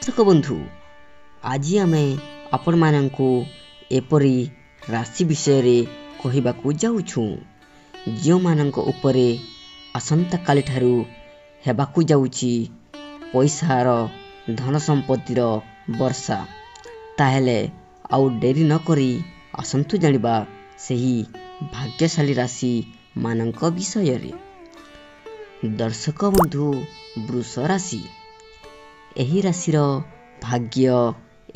दर्शक बंधु आज आम आपण मानू एपरी राशि विषय कहवाकू जाऊँ जो मानक उपरे आसंता काली ठारू हेबाकू जाउची पैसार धन संपत्तिर वर्षा ताहेले आउ डेरी न करी आसंतु जानिबा सही भाग्यशाली राशि मानक विषय रे। दर्शक बंधु वृष राशि एही राशिर भाग्य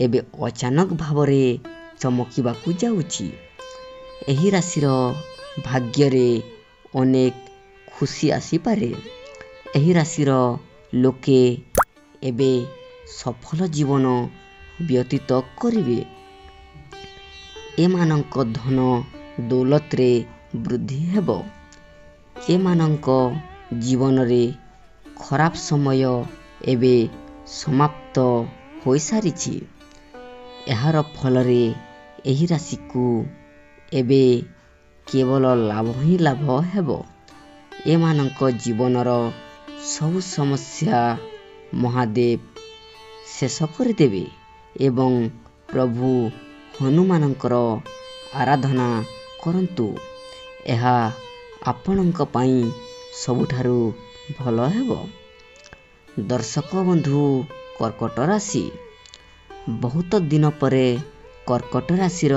एबे अचानक भावरे चमकिबाकू जाउची। एही राशिर भाग्य रे अनेक खुशी आसी पारे। एही राशिर लोके एबे सफल जीवन व्यतीत करिवे। एमानंक धन दौलत रे वृद्धि हेबो। एमानंक जीवन रे खराब समय एबे समाप्त होई सारिछि। एहार फल रे एही राशि को एबे केवल लाभ ही लाभ हेबो। एमानंक जीवनर सब समस्या महादेव शेष करदेवे एवं प्रभु हनुमानंकर आराधना करंतु। एहा आपणଙ୍କ ପାଇଁ ସବୁଠାରୁ ଭଲ ହେବ। दर्शक बंधु कर्कट राशि बहुत दिन परे कर्कट राशिर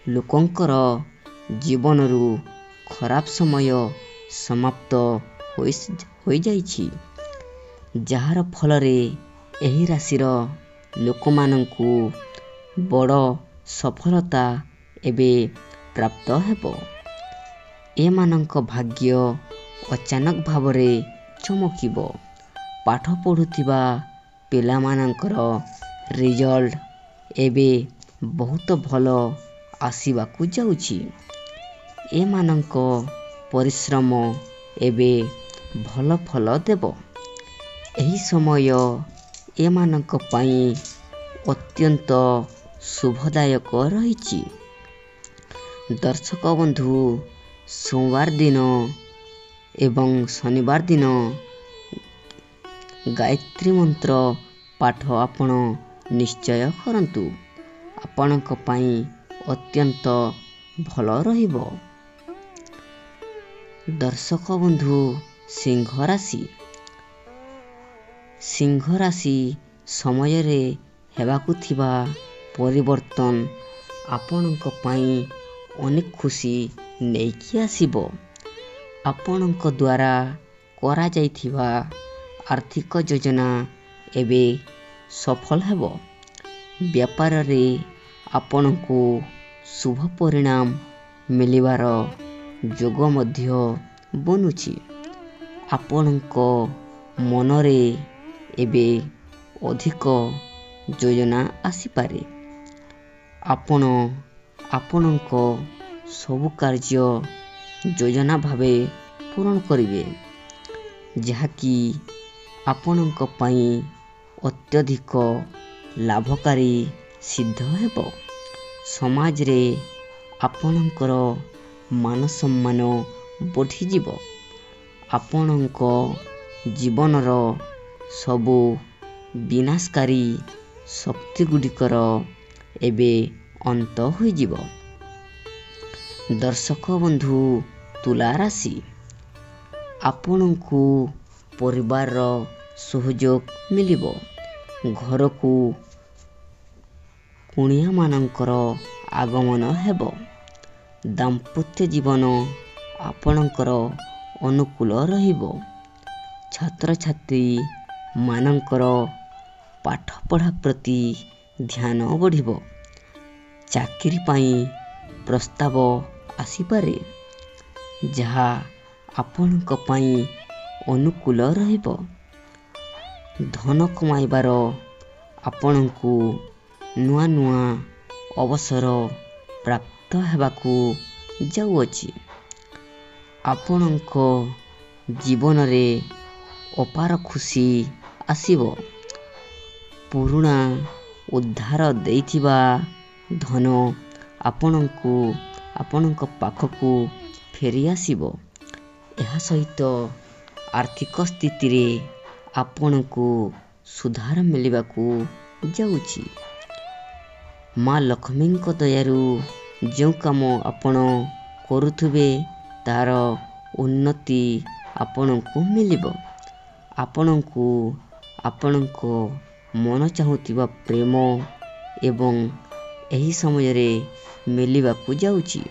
लोकंकर जीवनरू खराब समय समाप्त होई जाइछि। जहार फल रे एही राशिर लोकमानंकु बड़ सफलता एबे प्राप्त हेबो। एमानंक भाग्य अचानक भावरे चमकिबो। पाठ पढ़ुथिबा पिलामानंकर रिजल्ट एबे बहुत भलो आसीबाकू जाउछि। एमानंक परिश्रम एबे भल फल देबो। एही समय एमानंक पई अत्यंत शुभदायक रहिछि। दर्शक बंधु सोमवार दिन एवं शनिवार दिन गायत्री मंत्र पाठ आपण निश्चय करंतु। आपणक पई अत्यंत भल रहिबो। दर्शक बंधु सिंह राशि समय रे हेबाकू थिबा परिवर्तन आपणक पई अनेक खुशी नेकी आसीबो। आपणक द्वारा करा जाइथिबा आर्थिक योजना एबे सफल हेबो। व्यापार रे आपणको शुभ परिणाम मिलिबार जोग मध्य बनुछि। आपणको मनरे एबे अधिक योजना आसी पारे। आपणको सब कार्य योजना भावे पूर्ण करिवे जहाँकि आपणक पई अत्यधिक लाभकारी सिद्ध हेबो। समाज रे आपणकर मान सम्मान बढ़ी जिवो। आपणक जीवनर सबु विनाशकारी शक्ति गुडिकर एबे अंत होई जिवो। दर्शक बंधु तुला राशि आपणको परिवार सहयोग मिलिबो। घर को कुणिया मानकर आगमन हेबो। दाम्पत्य जीवन आपणकर अनुकूल रहिबो। छात्र छात्री मानकर पाठ पढ़ा प्रति ध्यान बढ़िबो। चाकरी पाई प्रस्ताव आसीपारे जहा आपणक पाई अनुकूल रहिबो। धन कमाइबार आपणको नुआ नुआ अवसर प्राप्त हेबाकू जाउअछि। आपणक जीवन रे अपार खुशी आसीबो। पुरुणा उद्धार देइथिबा धन आपणक पाखकू फेरी आसीबो। एहा सहित आर्थिक स्थिति रे आपणको ସୁଧାର ମିଳିବାକୁ ଯାଉଛି। ମା ଲକ୍ଷ୍ମୀଙ୍କ ଦୟାରୁ ଯେଉଁ କାମ ଆପଣ କରୁଥିବେ ତାର ଉନ୍ନତି ଆପଣଙ୍କୁ ମିଳିବ। ଆପଣଙ୍କୁ ଆପଣଙ୍କ ମନ ଚାହୁଁଥିବା ପ୍ରେମ ଏବଂ ଏହି ସମୟରେ ମିଳିବାକୁ ଯାଉଛି,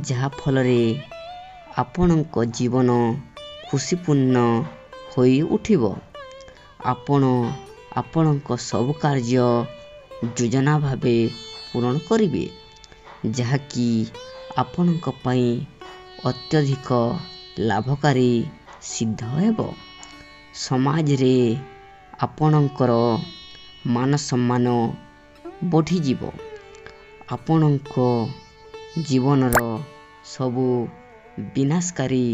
ଯାହାଫଳରେ ଆପଣଙ୍କ ଜୀବନ ଖୁସିପୂର୍ଣ୍ଣ ହୋଇ ଉଠିବ। ଆପଣ ଆପଣଙ୍କ ସବୁ କାର୍ଯ୍ୟ ଯୋଜନା ଭାବେ ପୂରଣ କରିବେ, ଯାହାକି ଆପଣଙ୍କ ପାଇଁ ଅତ୍ୟଧିକ ଲାଭକାରୀ ସିଦ୍ଧ ହେବ। ସମାଜରେ ଆପଣଙ୍କର ମାନ ସମ୍ମାନ ବଢ଼ିଯିବ। ଆପଣଙ୍କ ଜୀବନର ସବୁ ବିନାଶକାରୀ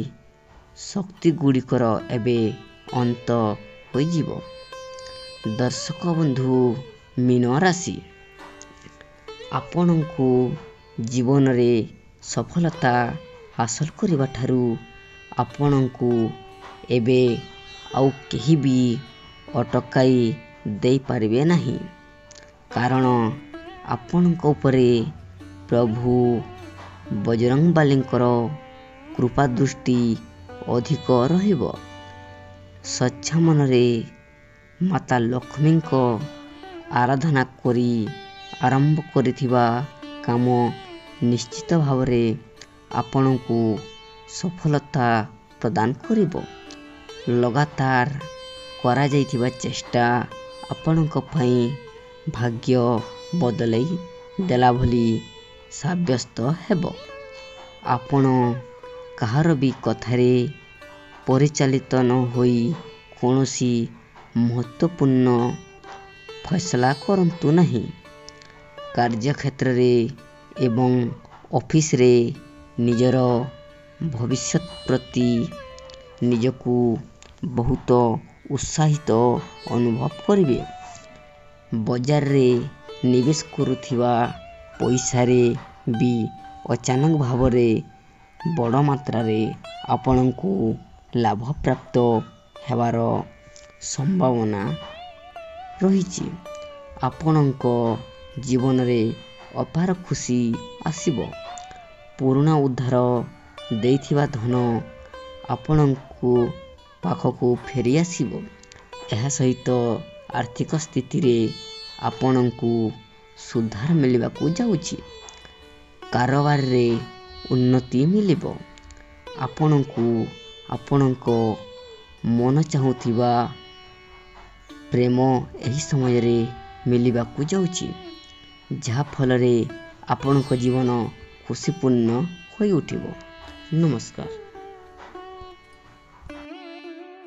ଶକ୍ତିଗୁଡ଼ିକର ଏବେ ଅନ୍ତ ହୋଇଯିବ। ଦର୍ଶକ ବନ୍ଧୁ ମୀନ ରାଶି, ଆପଣଙ୍କୁ ଜୀବନରେ ସଫଳତା ହାସଲ କରିବା ଠାରୁ ଆପଣଙ୍କୁ ଏବେ ଆଉ କେହି ବି ଅଟକାଇ ଦେଇପାରିବେ ନାହିଁ। କାରଣ ଆପଣଙ୍କ ଉପରେ ପ୍ରଭୁ ବଜରଙ୍ଗବାଲୀଙ୍କର କୃପା ଦୃଷ୍ଟି ଅଧିକ ରହିବ। ସ୍ୱଚ୍ଛ ମନରେ ମାତା ଲକ୍ଷ୍ମୀଙ୍କ ଆରାଧନା କରି ଆରମ୍ଭ କରିଥିବା କାମ ନିଶ୍ଚିତ ଭାବରେ ଆପଣଙ୍କୁ ସଫଳତା ପ୍ରଦାନ କରିବ। ଲଗାତାର କରାଯାଇଥିବା ଚେଷ୍ଟା ଆପଣଙ୍କ ପାଇଁ ଭାଗ୍ୟ ବଦଳାଇ ଦେଲା ଭଳି ସାବ୍ୟସ୍ତ ହେବ। ଆପଣ କାହାର ବି କଥାରେ ପରିଚାଳିତ ନ ହୋଇ କୌଣସି ମହତ୍ତ୍ୱପୂର୍ଣ୍ଣ ଫଇସଲା କରନ୍ତୁ ନାହିଁ। କାର୍ଯ୍ୟକ୍ଷେତ୍ରରେ ଏବଂ ଅଫିସରେ ନିଜର ଭବିଷ୍ୟତ ପ୍ରତି ନିଜକୁ ବହୁତ ଉତ୍ସାହିତ ଅନୁଭବ କରିବେ। ବଜାରରେ ନିବେଶ କରୁଥିବା ପଇସାରେ ବି ଅଚାନକ ଭାବରେ ବଡ଼ ମାତ୍ରାରେ ଆପଣଙ୍କୁ ଲାଭ ପ୍ରାପ୍ତ ହେବାର ସମ୍ଭାବନା ରହିଛି। ଆପଣଙ୍କ ଜୀବନରେ ଅପାର ଖୁସି ଆସିବ। ପୁରୁଣା ଉଦ୍ଧାର ଦେଇଥିବା ଧନ ଆପଣଙ୍କୁ ପାଖକୁ ଫେରି ଆସିବ। ଏହା ସହିତ ଆର୍ଥିକ ସ୍ଥିତିରେ ଆପଣଙ୍କୁ ସୁଧାର ମିଳିବାକୁ ଯାଉଛି। କାରବାରରେ ଉନ୍ନତି ମିଳିବ। ଆପଣଙ୍କୁ ଆପଣଙ୍କ ମନ ଚାହୁଁଥିବା ପ୍ରେମ ଏହି ସମୟରେ ମିଳିବାକୁ ଯାଉଛି, ଯାହାଫଳରେ ଆପଣଙ୍କ ଜୀବନ ଖୁସିପୂର୍ଣ୍ଣ ହୋଇ ଉଠିବ। ନମସ୍କାର।